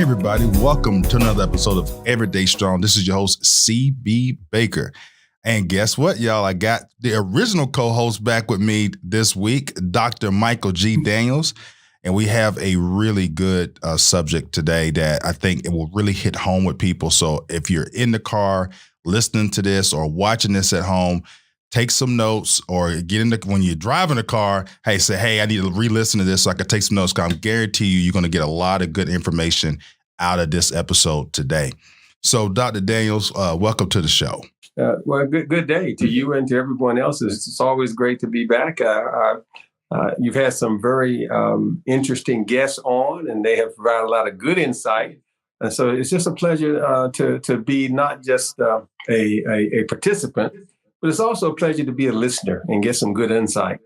everybody, welcome to another episode of Everyday Strong. This is your host, CB Baker. And guess what, y'all? I got the original co-host back with me this week, Dr. Michael G. Daniels. And we have a really good subject today that I think it will really hit home with people. So if you're in the car listening to this or watching this at home, take some notes or when you're driving a car, say, I need to re-listen to this so I can take some notes, because I guarantee you're going to get a lot of good information out of this episode today. So Dr. Daniels, welcome to the show. Well, good day to you and to everyone else. It's always great to be back. You've had some very interesting guests on, and they have provided a lot of good insight. And so it's just a pleasure to be not just a participant, but it's also a pleasure to be a listener and get some good insight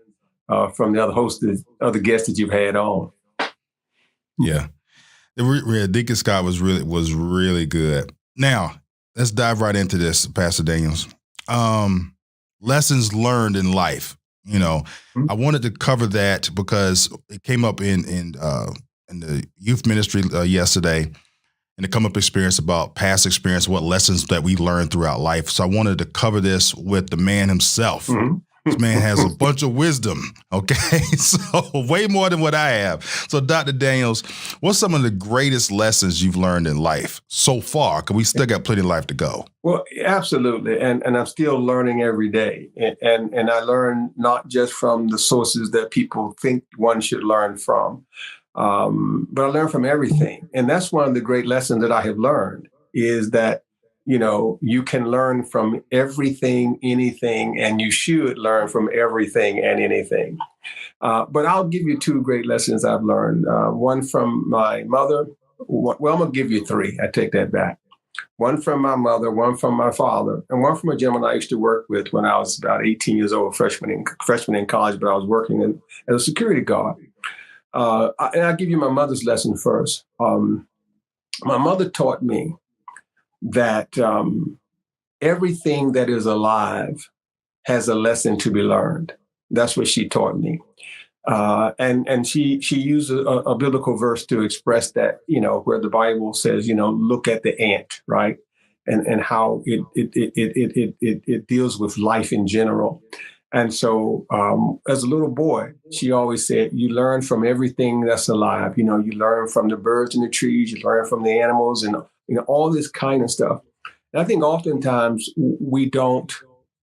from the other hosts, other guests that you've had on. Yeah, Deacon Scott was really good. Now let's dive right into this, Pastor Daniels. Lessons learned in life. You know, I wanted to cover that because it came up in the youth ministry yesterday. And the come up experience about past experience, what lessons that we learned throughout life. So I wanted to cover this with the man himself. Mm-hmm. This man has a bunch of wisdom, okay? So way more than what I have. So Dr. Daniels, what's some of the greatest lessons you've learned in life so far? Because we still got plenty of life to go. Well, absolutely. And I'm still learning every day. And I learn not just from the sources that people think one should learn from, but I learn from everything. And that's one of the great lessons that I have learned is that, you know, you can learn from everything, anything, and you should learn from everything and anything. But I'll give you two great lessons I've learned. One from my mother. Well, I'm going to give you three. I take that back. One from my mother, one from my father, and one from a gentleman I used to work with when I was about 18 years old, freshman in college, but I was working as a security guard. And I'll give you my mother's lesson first. My mother taught me that everything that is alive has a lesson to be learned. That's what she taught me. And she used a biblical verse to express that, you know, where the Bible says, you know, look at the ant, right? And how it deals with life in general. And so as a little boy, she always said, you learn from everything that's alive. You know, you learn from the birds and the trees, you learn from the animals and, you know, all this kind of stuff. And I think oftentimes we don't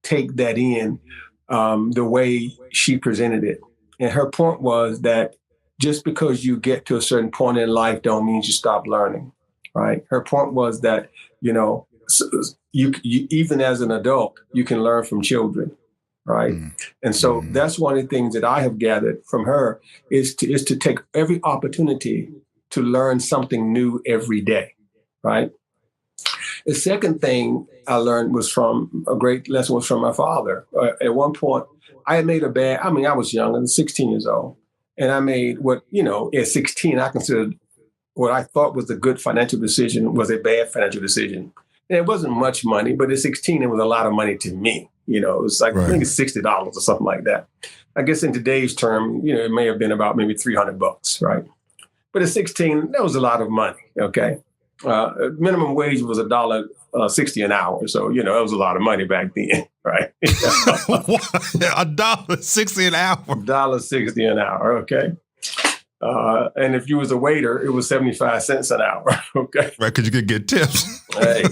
take that in the way she presented it. And her point was that just because you get to a certain point in life don't mean you stop learning, right? Her point was that, you know, you even as an adult, you can learn from children. Right. And so that's one of the things that I have gathered from her is to take every opportunity to learn something new every day. Right. The second thing I learned was from a great lesson was from my father. At one point, I had made I was young, I was 16 years old, and I made what, you know, at 16, I considered what I thought was a good financial decision was a bad financial decision. And it wasn't much money, but at 16, it was a lot of money to me. You know, it was like, right. I think it's $60 or something like that. I guess in today's term, you know, it may have been about maybe $300, right? But at 16, that was a lot of money, okay? Minimum wage was $1.60 an hour. So, you know, it was a lot of money back then, right? $1.60 an hour? $1.60 an hour, okay? And if you was a waiter, it was 75 cents an hour, okay? Right, because you could get tips. Hey.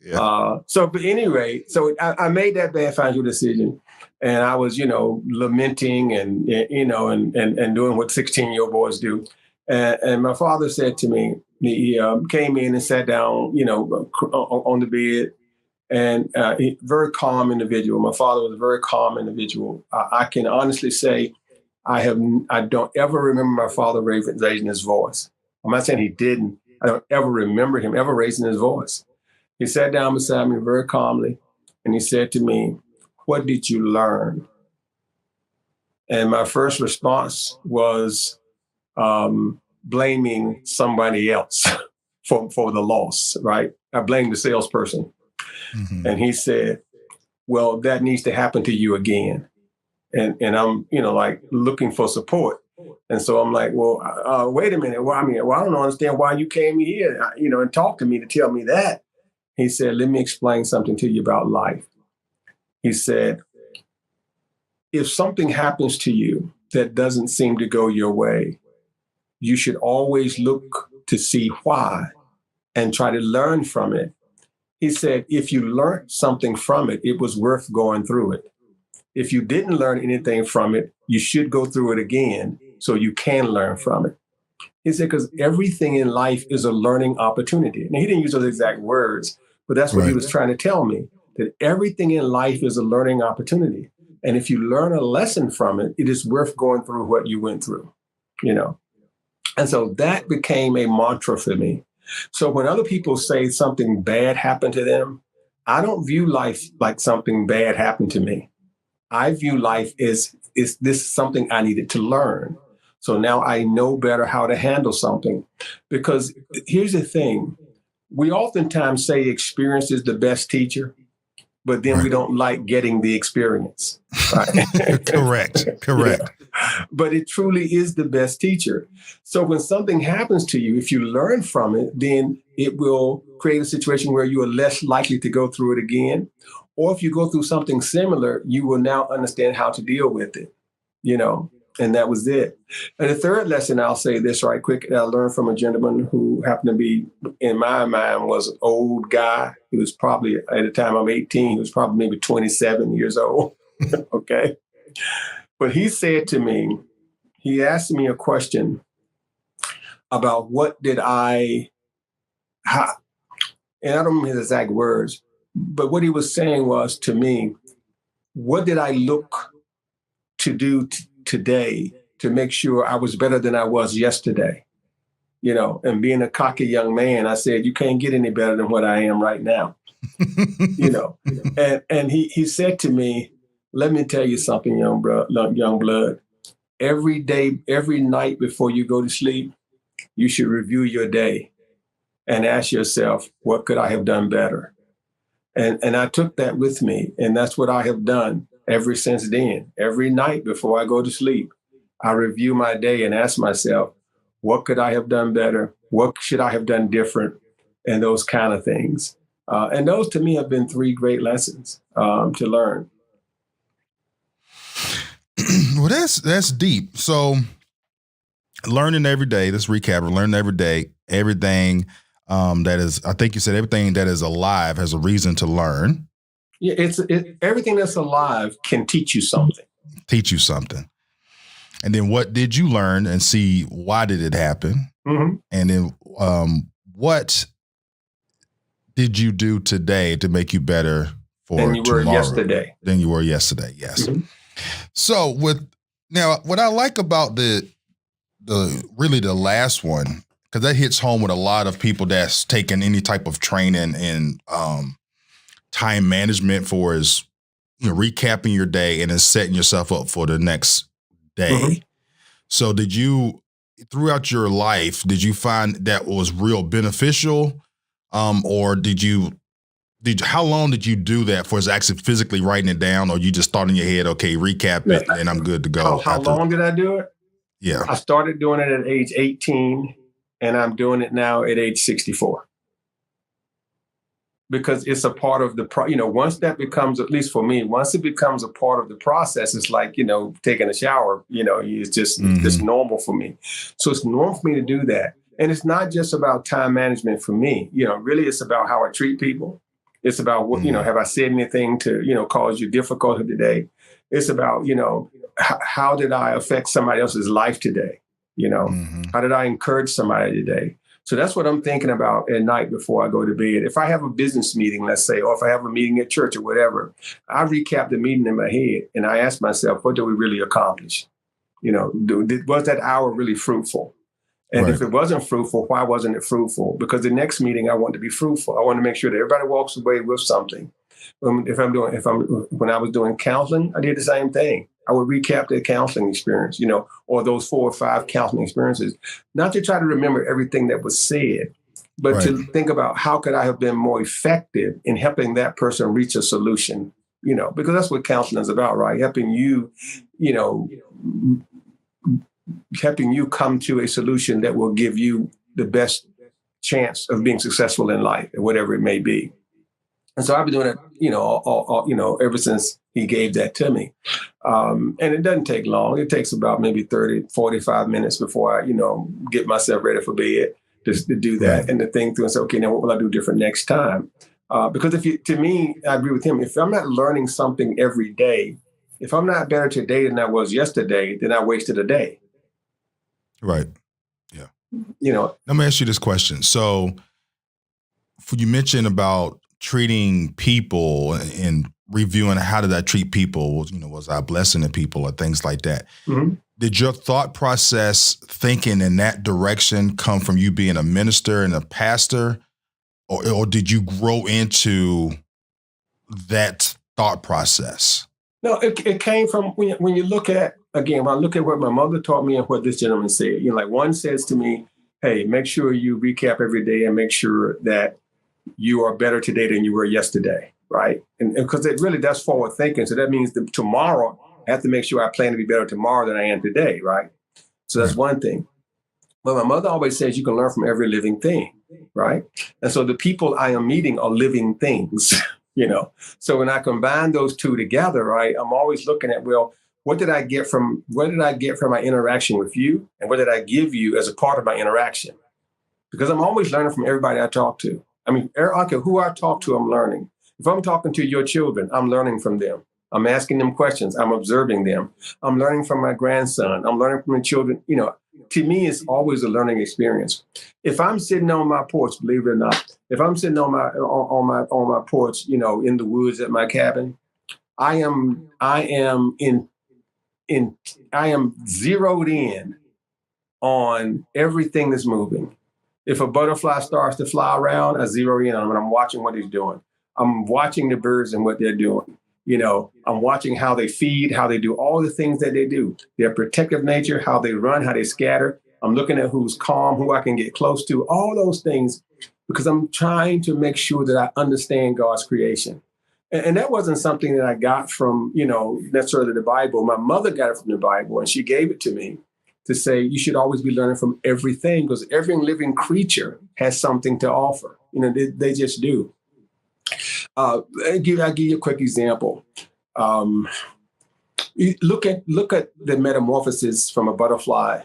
Yeah. But anyway, so I made that bad financial decision, and I was, you know, lamenting and, you know, and doing what 16-year-old boys do. And my father said to me, he came in and sat down, you know, on the bed, and very calm individual. My father was a very calm individual. I can honestly say I don't ever remember my father raising his voice. I'm not saying he didn't. I don't ever remember him ever raising his voice. He sat down beside me very calmly, and he said to me, "What did you learn?" And my first response was blaming somebody else for the loss, right? I blamed the salesperson. Mm-hmm. And he said, "Well, that needs to happen to you again." And I'm, you know, like looking for support. And so I'm like, well, wait a minute. Well, I don't understand why you came here, and talked to me to tell me that. He said, let me explain something to you about life. He said, if something happens to you that doesn't seem to go your way, you should always look to see why and try to learn from it. He said, if you learned something from it, it was worth going through it. If you didn't learn anything from it, you should go through it again so you can learn from it. He said, because everything in life is a learning opportunity. And he didn't use those exact words, but that's what he was trying to tell me, that everything in life is a learning opportunity. And if you learn a lesson from it, it is worth going through what you went through, And so that became a mantra for me. So when other people say something bad happened to them, I don't view life like something bad happened to me. I view life as, is this something I needed to learn? So now I know better how to handle something. Because here's the thing. We oftentimes say experience is the best teacher, but then we don't like getting the experience. Right? Correct. But it truly is the best teacher. So when something happens to you, if you learn from it, then it will create a situation where you are less likely to go through it again. Or if you go through something similar, you will now understand how to deal with it, and that was it. And the third lesson, I'll say this right quick, I learned from a gentleman who happened to be, in my mind, was an old guy. He was probably, at the time I'm 18, he was probably maybe 27 years old. Okay. But he said to me, he asked me a question about what did and I don't remember his exact words, but what he was saying was to me, what did I look to do today to make sure I was better than I was yesterday? And being a cocky young man, I said, you can't get any better than what I am right now. And he said to me, let me tell you something, young blood. Every day, every night before you go to sleep, you should review your day and ask yourself, what could I have done better? And I took that with me. And that's what I have done ever since then. Every night before I go to sleep, I review my day and ask myself, what could I have done better? What should I have done different? And those kind of things. And those to me have been 3 great lessons to learn. Well, that's deep. So learning every day, let's recap, learning every day, everything that is, I think you said everything that is alive has a reason to learn. Yeah, everything that's alive can teach you something. And then what did you learn and see why did it happen? Mm-hmm. And then what did you do today to make you better for than you tomorrow? Than you were yesterday, yes. Mm-hmm. So what I like about the last one, because that hits home with a lot of people that's taken any type of training in time management for is recapping your day and then setting yourself up for the next day. Mm-hmm. So throughout your life, did you find that was real beneficial? Or how long did you do that for? Is actually physically writing it down, or you just thought in your head, okay, recap it and I'm good to go? How long did I do it? Yeah. I started doing it at age 18 and I'm doing it now at age 64. Because it's a part of the, once that becomes, at least for me, once it becomes a part of the process, it's like, taking a shower, it's just, mm-hmm. It's normal for me. So it's normal for me to do that. And it's not just about time management for me, really it's about how I treat people. It's about what, mm-hmm. Have I said anything to, cause you difficulty today? It's about, how did I affect somebody else's life today? Mm-hmm. How did I encourage somebody today? So that's what I'm thinking about at night before I go to bed. If I have a business meeting, let's say, or if I have a meeting at church or whatever, I recap the meeting in my head and I ask myself, what did we really accomplish? Was that hour really fruitful? And if it wasn't fruitful, why wasn't it fruitful? Because the next meeting, I want to be fruitful. I want to make sure that everybody walks away with something. When I was doing counseling, I did the same thing. I would recap the counseling experience, or those 4 or 5 counseling experiences, not to try to remember everything that was said, but to think about how could I have been more effective in helping that person reach a solution, because that's what counseling is about, right? Helping you, helping you come to a solution that will give you the best chance of being successful in life, whatever it may be. And so I've been doing it, ever since he gave that to me. And it doesn't take long. It takes about maybe 30, 45 minutes before I, get myself ready for bed to do that Right. and to think through and say, okay, now what will I do different next time? Because to me, I agree with him. If I'm not learning something every day, if I'm not better today than I was yesterday, then I wasted a day. Right. Know, Let me ask you this question. So you mentioned about treating people and reviewing how did I treat people, was I blessing the people or things like that. mhm. Did your thought process thinking in that direction come from you being a minister and a pastor, or did you grow into that thought process? No, it came from when you look at, again, when I look at what my mother taught me and what this gentleman said, like one says to me, hey, make sure you recap every day and make sure that you are better today than you were yesterday, right? And because it really does forward thinking. So that means that tomorrow, I have to make sure I plan to be better tomorrow than I am today, right? So that's one thing. But my mother always says you can learn from every living thing, right? And so the people I am meeting are living things, So when I combine those two together, right, I'm always looking at, well, what did I get from my interaction with you? And what did I give you as a part of my interaction? Because I'm always learning from everybody I talk to. I mean, who I talk to, I'm learning. If I'm talking to your children, I'm learning from them. I'm asking them questions. I'm observing them. I'm learning from my grandson. I'm learning from the children. To me, it's always a learning experience. If I'm sitting on my porch, believe it or not, if I'm sitting on my porch, in the woods at my cabin, I am zeroed in on everything that's moving. If a butterfly starts to fly around, I zero in on him and I'm watching what he's doing. I'm watching the birds and what they're doing. I'm watching how they feed, how they do all the things that they do. Their protective nature, how they run, how they scatter. I'm looking at who's calm, who I can get close to, all those things, because I'm trying to make sure that I understand God's creation. And that wasn't something that I got from, necessarily the Bible. My mother got it from the Bible, and she gave it to me to say, you should always be learning from everything, because every living creature has something to offer. They just do. I'll give you a quick example. Look at the metamorphosis from a butterfly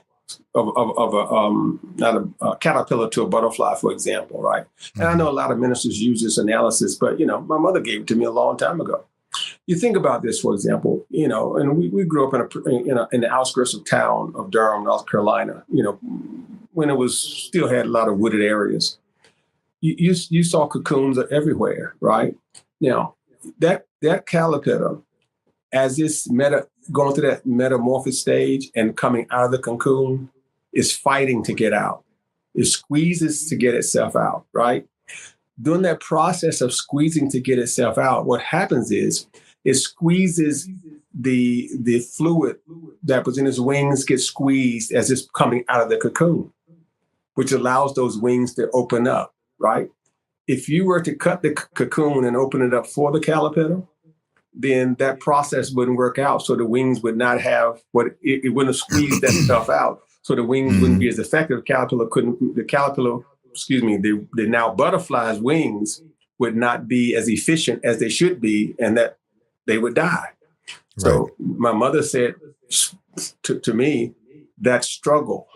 not a caterpillar to a butterfly, for example, right? And I know a lot of ministers use this analysis, but my mother gave it to me a long time ago. You think about this, for example, and we grew up in the outskirts of town of Durham, North Carolina. When it was still had a lot of wooded areas. You saw cocoons everywhere, right? Now, that caterpillar, as it's going through that metamorphosis stage and coming out of the cocoon, is fighting to get out. It squeezes to get itself out, right? During that process of squeezing to get itself out, what happens is it squeezes the fluid that was in its wings gets squeezed as it's coming out of the cocoon, which allows those wings to open up. Right? If you were to cut the cocoon and open it up for the caterpillar, then that process wouldn't work out. So the wings would not have it wouldn't have squeezed that stuff out. So the wings wouldn't be as effective. The now butterfly's wings would not be as efficient as they should be, and that they would die. Right. So my mother said to me, that struggle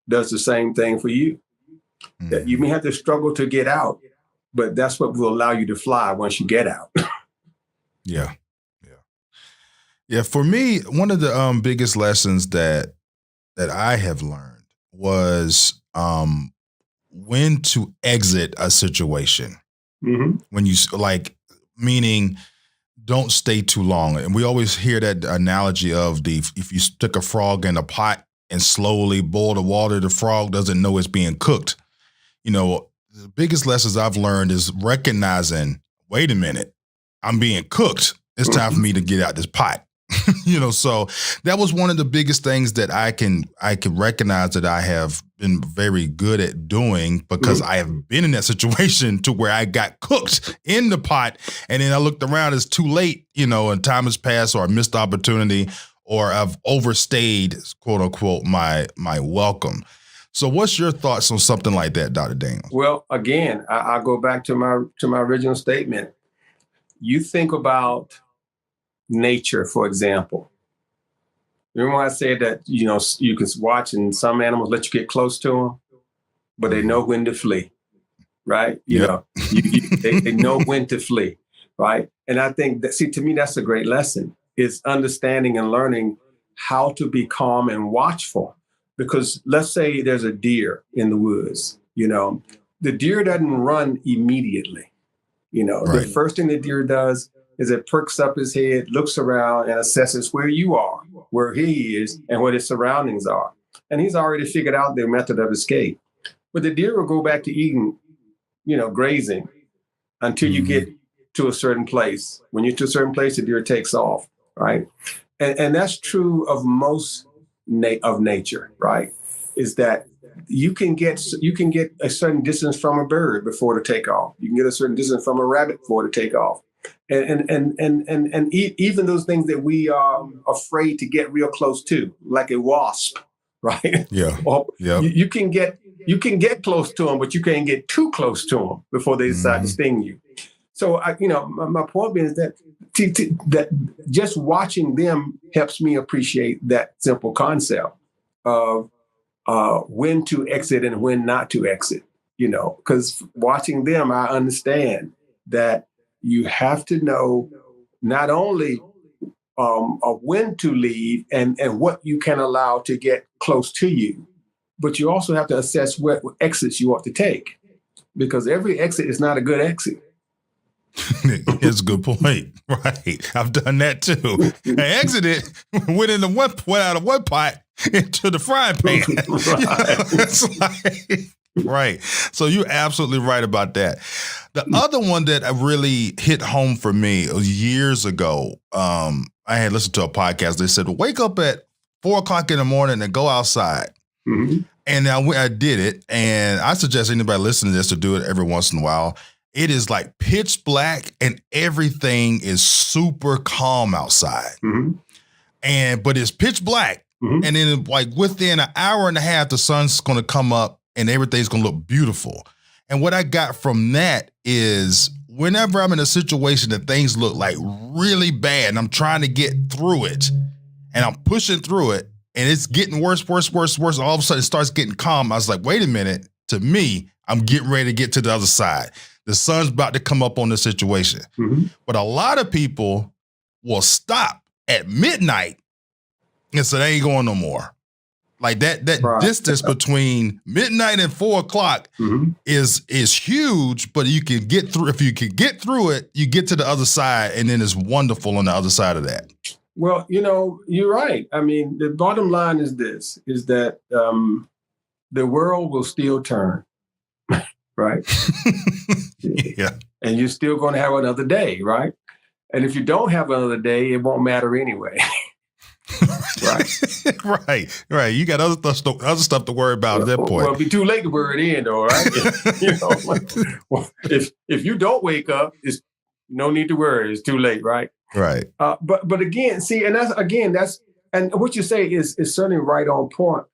does the same thing for you. That you may have to struggle to get out, but that's what will allow you to fly once you get out. Yeah. For me, one of the biggest lessons that I have learned was when to exit a situation. Mm-hmm. When you meaning don't stay too long. And we always hear that analogy of if you stick a frog in a pot and slowly boil the water, the frog doesn't know it's being cooked. The biggest lessons I've learned is recognizing, wait a minute, I'm being cooked. It's time for me to get out this pot. So that was one of the biggest things that I can recognize that I have been very good at doing, because I have been in that situation to where I got cooked in the pot, and then I looked around, it's too late, and time has passed, or I missed the opportunity, or I've overstayed, quote unquote, my welcome. So what's your thoughts on something like that, Dr. Daniels? Well, again, I go back to my original statement. You think about nature, for example. Remember when I said that, you can watch and some animals let you get close to them, but they know when to flee, right? They know when to flee, right? And I think that, to me, that's a great lesson, is understanding and learning how to be calm and watchful. Because let's say there's a deer in the woods, the deer doesn't run immediately. Right. The first thing the deer does is it perks up his head, looks around, and assesses where you are, where he is, and what his surroundings are. And he's already figured out their method of escape. But the deer will go back to eating, grazing until you get to a certain place. When you're to a certain place, the deer takes off, right? And that's true of most of nature, right? Is that you can get a certain distance from a bird before to take off. You can get a certain distance from a rabbit before to take off. And even those things that we are afraid to get real close to, like a wasp, right? Yeah. You can get close to them, but you can't get too close to them before they decide to sting you. So my point being is that that just watching them helps me appreciate that simple concept of when to exit and when not to exit. Because watching them, I understand that you have to know not only when to leave and what you can allow to get close to you, but you also have to assess what exits you ought to take, because every exit is not a good exit. It's a good point. Right. I've done that too. I exited, went out of one pot into the frying pan. It's like, right. So you're absolutely right about that. The other one that really hit home for me was years ago. I had listened to a podcast. They said, wake up at 4:00 in the morning and go outside. Mm-hmm. And I did it. And I suggest anybody listening to this to do it every once in a while. It is like pitch black and everything is super calm outside. Mm-hmm. But it's pitch black. Mm-hmm. And then like within an hour and a half, the sun's going to come up and everything's going to look beautiful. And what I got from that is whenever I'm in a situation that things look like really bad and I'm trying to get through it and I'm pushing through it and it's getting worse. All of a sudden it starts getting calm. I was like, wait a minute. To me, I'm getting ready to get to the other side. The sun's about to come up on the situation. Mm-hmm. But a lot of people will stop at midnight and say, they ain't going no more. Like that right. Distance between midnight and 4:00 is huge, but you can get through. If you can get through it, you get to the other side, and then it's wonderful on the other side of that. Well, you're right. I mean, the bottom line is this, is that the world will still turn, right? Yeah. And you're still going to have another day, right? And if you don't have another day, it won't matter anyway. Right. You got other stuff to worry about at that point. Well, it'll be too late to worry it in, though, right? If you don't wake up, it's no need to worry. It's too late, right? Right. But again, see, and that's and what you say is certainly right on point.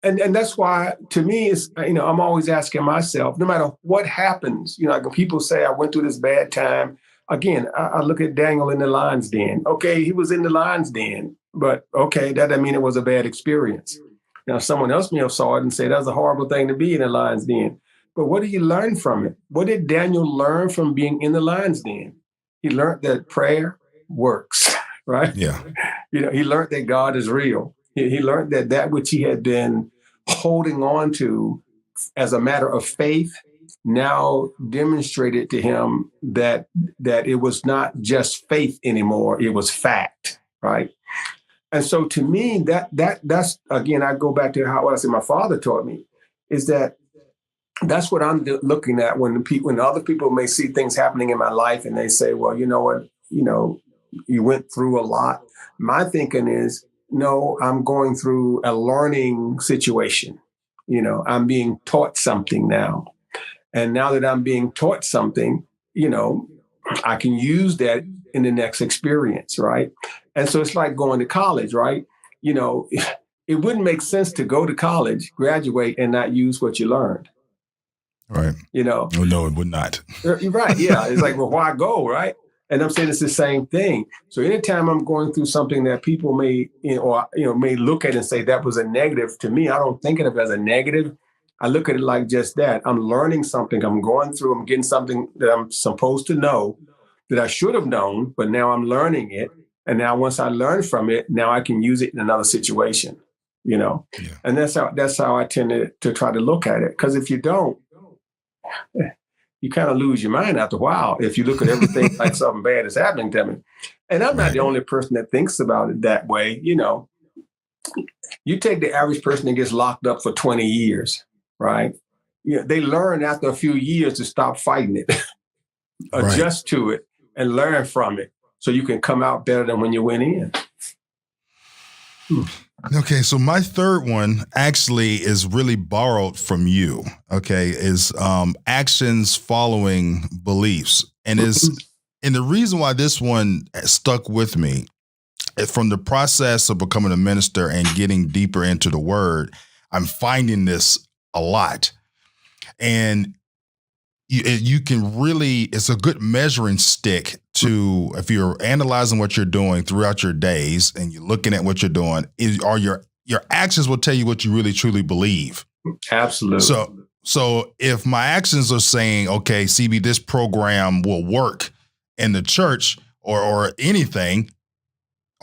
And that's why, to me, it's, I'm always asking myself, no matter what happens, like when people say I went through this bad time. Again, I look at Daniel in the lion's den. Okay, he was in the lion's den, but okay, that doesn't mean it was a bad experience. Now, someone else may have saw it and say that was a horrible thing to be in the lion's den. But what did he learn from it? What did Daniel learn from being in the lion's den? He learned that prayer works, right? Yeah. He learned that God is real. He learned that which he had been holding on to as a matter of faith now demonstrated to him that it was not just faith anymore, it was fact, right? And so to me, that's again, I go back to what I said my father taught me, is that's what I'm looking at when other people may see things happening in my life and they say, well, you know what, you went through a lot. My thinking is, no, I'm going through a learning situation. I'm being taught something now. And now that I'm being taught something, I can use that in the next experience, right? And so it's like going to college, right? You know, it wouldn't make sense to go to college, graduate, and not use what you learned. Right. You know? Oh, no, it would not. You're right. Yeah. It's like, well, why go, right? And I'm saying it's the same thing. So anytime I'm going through something that people may, may look at and say that was a negative, to me, I don't think of it as a negative. I look at it like just that. I'm learning something. I'm going through, I'm getting something that I'm supposed to know that I should have known, but now I'm learning it. And now once I learn from it, now I can use it in another situation, Yeah. And that's how I tend to try to look at it. Because if you don't, you kind of lose your mind after a while if you look at everything like something bad is happening to me. And I'm not the only person that thinks about it that way. You take the average person that gets locked up for 20 years, right? They learn after a few years to stop fighting it, adjust to it, and learn from it so you can come out better than when you went in. Okay, so my third one actually is really borrowed from you. Okay, is actions following beliefs, and the reason why this one stuck with me is from the process of becoming a minister and getting deeper into the Word. I'm finding this a lot, and you can really, it's a good measuring stick to, if you're analyzing what you're doing throughout your days and you're looking at what you're doing, are your actions will tell you what you really truly believe. Absolutely. So if my actions are saying, okay, CB, this program will work in the church or anything,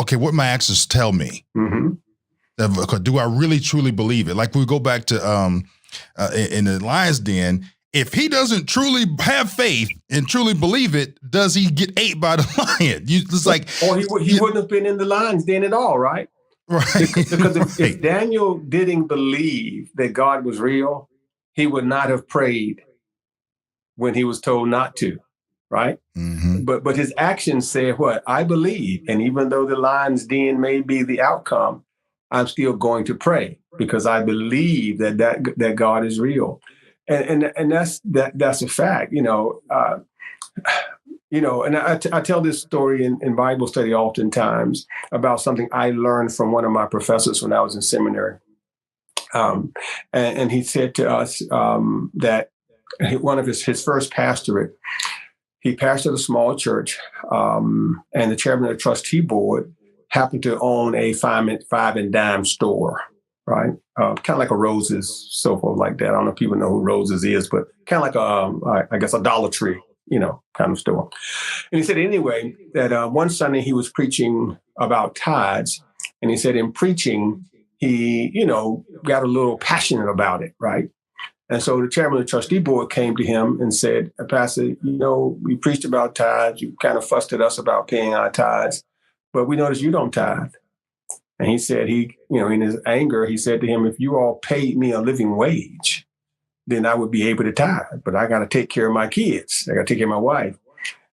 okay, what my actions tell me. Mm-hmm. Do I really truly believe it? Like we go back to in the lion's den. If he doesn't truly have faith and truly believe it, does he get ate by the lion? It's like, or he wouldn't have been in the lion's den at all, right? Right. Because if Daniel didn't believe that God was real, he would not have prayed when he was told not to, right? Mm-hmm. But his actions said what? I believe, and even though the lion's den may be the outcome, I'm still going to pray because I believe that God is real. And that's a fact, And I tell this story in Bible study oftentimes about something I learned from one of my professors when I was in seminary. And he said to us that one of his first pastorate, he pastored a small church, and the chairman of the trustee board happened to own a five and dime store. Right, kind of like a Rose's, so forth like that. I don't know if people know who Rose's is, but kind of like I guess a Dollar Tree, kind of store. And he said anyway that one Sunday he was preaching about tithes, and he said in preaching he got a little passionate about it, right? And so the chairman of the trustee board came to him and said, Pastor, we preached about tithes, you kind of fussed at us about paying our tithes, but we noticed you don't tithe. And he said, in his anger, he said to him, if you all paid me a living wage, then I would be able to tithe. But I got to take care of my kids. I got to take care of my wife.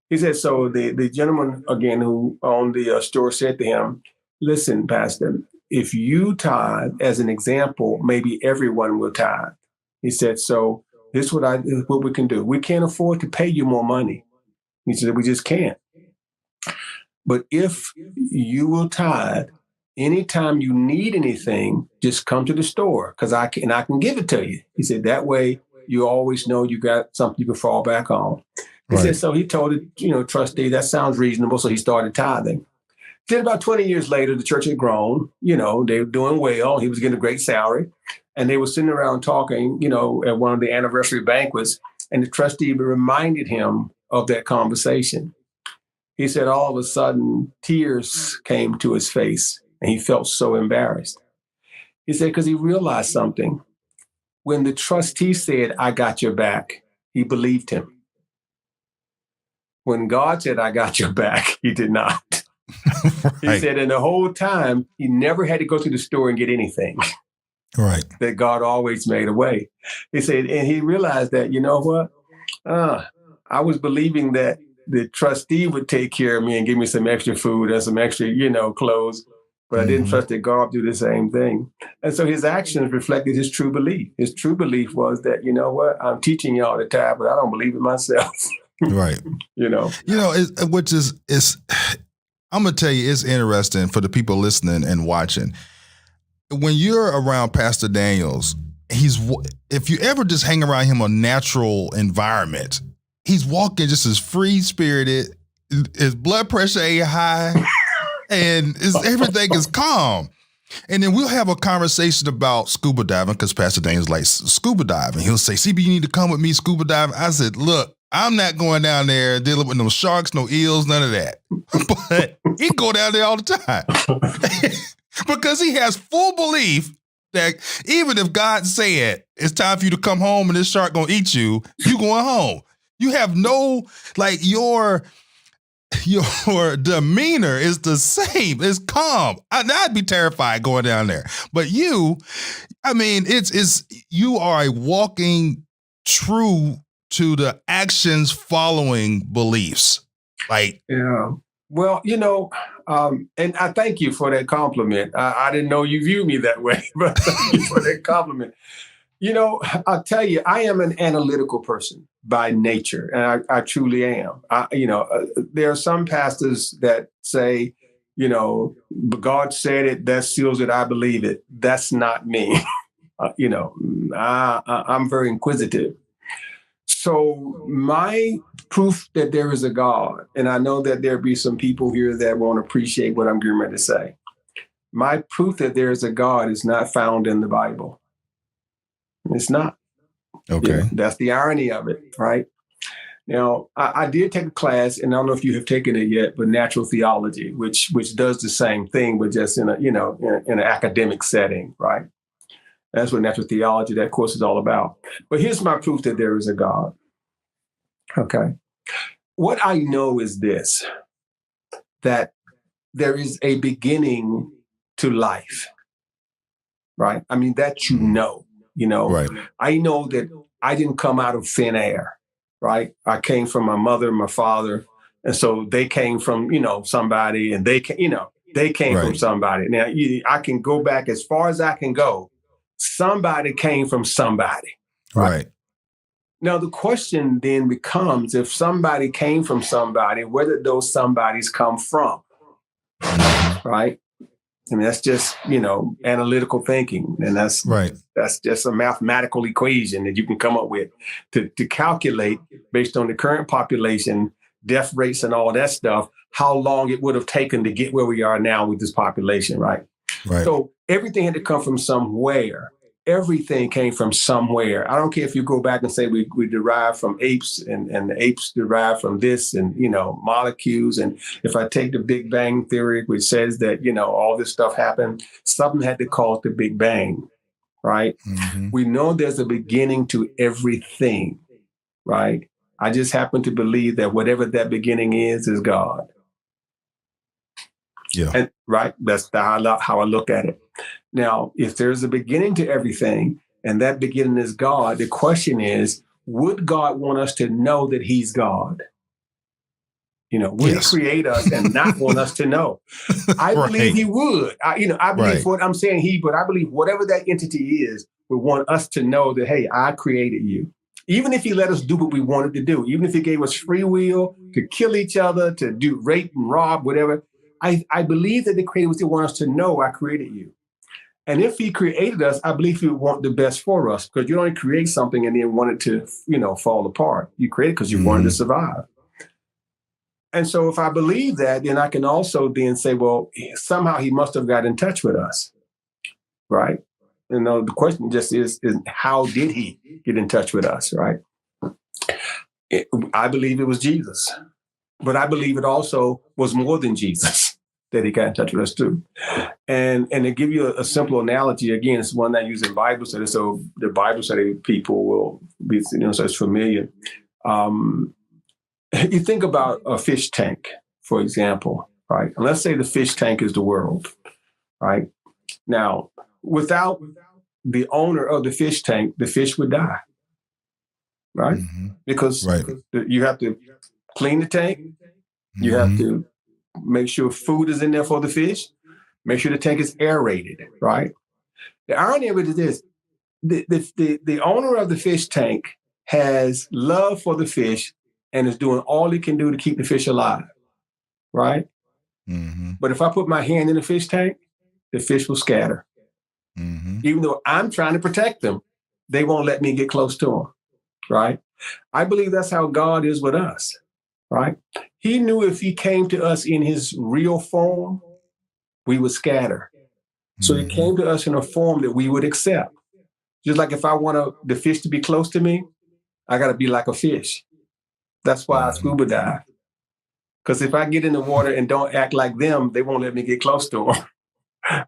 He said, so the gentleman, again, who owned the store said to him, listen, Pastor, if you tithe as an example, maybe everyone will tithe. He said, so this is what we can do. We can't afford to pay you more money. He said, we just can't. But if you will tithe, anytime you need anything, just come to the store because I can give it to you. He said, that way you always know you got something you can fall back on. He said, so he told the trustee, that sounds reasonable. So he started tithing. Then about 20 years later, the church had grown, they were doing well. He was getting a great salary. And they were sitting around talking, at one of the anniversary banquets. And the trustee reminded him of that conversation. He said, all of a sudden, tears came to his face. And he felt so embarrassed. He said, because he realized something. When the trustee said, I got your back, he believed him. When God said, I got your back, he did not. He said, and the whole time, he never had to go to the store and get anything. Right. That God always made a way. He said, and he realized that, you know what? I was believing that the trustee would take care of me and give me some extra food and some extra, clothes. But I didn't trust that God would do the same thing. And so his actions reflected his true belief. His true belief was that, I'm teaching y'all to tithe, but I don't believe it myself. Right. You know, Which is, I'm gonna tell you, it's interesting for the people listening and watching. When you're around Pastor Daniels, if you ever just hang around him a natural environment, he's walking just as free spirited. His blood pressure ain't high, and everything is calm. And then we'll have a conversation about scuba diving because Pastor Daniels likes scuba diving. He'll say, "CB, you need to come with me scuba diving." I said, "Look, I'm not going down there dealing with no sharks, no eels, none of that." But he go down there all the time because he has full belief that even if God said it's time for you to come home and this shark gonna eat you, you going home. You have no, like, your demeanor is the same. It's calm. I'd be terrified going down there. But you, I mean, you are a walking true to the actions following beliefs. Like, yeah. Well, and I thank you for that compliment. I didn't know you view me that way, but thank you for that compliment. I'll tell you, I am an analytical person by nature, and I truly am. There are some pastors that say, but God said it, that seals it, I believe it. That's not me. I'm very inquisitive. So my proof that there is a God, and I know that there'll be some people here that won't appreciate what I'm getting ready to say. My proof that there is a God is not found in the Bible. It's not. Okay. That's the irony of it, right? I did take a class, and I don't know if you have taken it yet, but natural theology, which does the same thing, but just in an academic setting, right? That's what natural theology, that course, is all about. But here's my proof that there is a God. Okay. What I know is this, that there is a beginning to life, right? I mean, that right. I know that I didn't come out of thin air, right? I came from my mother and my father. And so they came from, somebody, and they came right. from somebody. Now, I can go back as far as I can go. Somebody came from somebody. Right. Now, the question then becomes, if somebody came from somebody, where did those somebodies come from? Right? I mean, that's just, analytical thinking. And that's right. That's just a mathematical equation that you can come up with to calculate, based on the current population, death rates and all that stuff, how long it would have taken to get where we are now with this population, right? Right. So everything had to come from somewhere. Everything came from somewhere. I don't care if you go back and say we derive from apes and the apes derive from this and, molecules. And if I take the Big Bang theory, which says that, all this stuff happened, something had to cause the Big Bang, right? Mm-hmm. We know there's a beginning to everything, right? I just happen to believe that whatever that beginning is God. Yeah. And, right. That's how I look at it. Now, if there's a beginning to everything and that beginning is God, the question is, would God want us to know that he's God? Would he create us and not want us to know? I believe he would. I believe what I'm saying but I believe whatever that entity is would want us to know that, hey, I created you. Even if he let us do what we wanted to do, even if he gave us free will to kill each other, to do rape and rob, whatever, I believe that the Creator would still want us to know I created you. And if he created us, I believe he would want the best for us, because you don't create something and then want it to, fall apart. You create it because you wanted to survive. And so if I believe that, then I can also then say, well, somehow he must have got in touch with us, right? The question just is how did he get in touch with us, right? I believe it was Jesus, but I believe it also was more than Jesus that he got in touch with us too. And to give you a simple analogy, again, it's one that I use in Bible study, so the Bible study people will be, so it's familiar. You think about a fish tank, for example, right? And let's say the fish tank is the world, right? Now, without the owner of the fish tank, the fish would die, right? Mm-hmm. Because you have to clean the tank. Mm-hmm. You have to make sure food is in there for the fish. Make sure the tank is aerated, right? The irony of it is this: the owner of the fish tank has love for the fish, and is doing all it can do to keep the fish alive, right? Mm-hmm. But if I put my hand in the fish tank, the fish will scatter. Mm-hmm. Even though I'm trying to protect them, they won't let me get close to them, right? I believe that's how God is with us, right? He knew if he came to us in his real form, we would scatter. So he came to us in a form that we would accept. Just like if I want the fish to be close to me, I got to be like a fish. That's why I scuba dive. Because if I get in the water and don't act like them, they won't let me get close to them.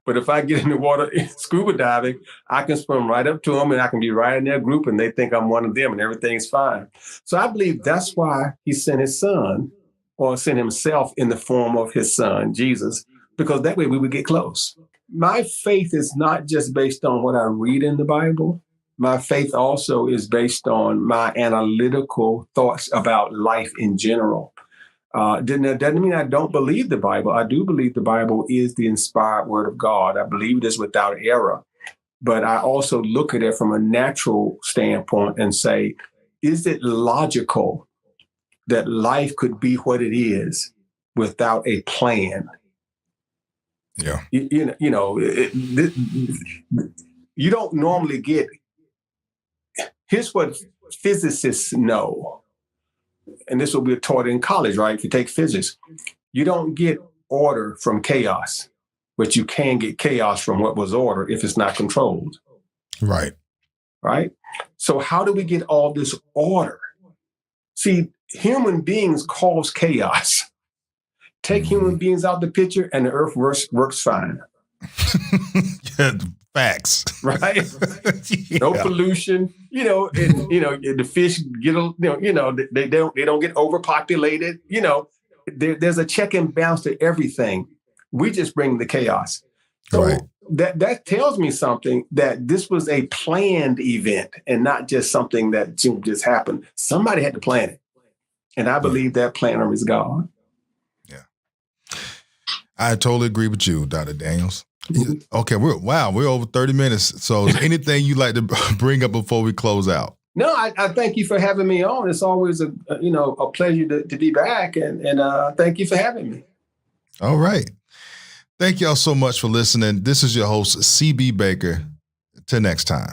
But if I get in the water scuba diving, I can swim right up to them and I can be right in their group and they think I'm one of them and everything's fine. So I believe that's why he sent his son, or sent himself in the form of his son, Jesus, because that way we would get close. My faith is not just based on what I read in the Bible. My faith also is based on my analytical thoughts about life in general. Doesn't mean I don't believe the Bible. I do believe the Bible is the inspired word of God. I believe it is without error. But I also look at it from a natural standpoint and say, is it logical that life could be what it is without a plan? Yeah. You don't normally get. Here's what physicists know. And this will be taught in college, right? If you take physics, you don't get order from chaos, but you can get chaos from what was order if it's not controlled. Right. Right? So how do we get all this order? See, human beings cause chaos. Take human beings out the picture and the earth works fine. Yeah, facts. Right? Yeah. No pollution, the fish get, they don't get overpopulated. There's a check and balance to everything. We just bring the chaos. So Right. that tells me something, that this was a planned event and not just something that just happened. Somebody had to plan it. And I believe that planner is God. Yeah. I totally agree with you, Dr. Daniels. Okay, we're over 30 minutes. So is there anything you'd like to bring up before we close out? No, I thank you for having me on. It's always a pleasure to be back, and thank you for having me. All right. Thank y'all so much for listening. This is your host, CB Baker. Till next time.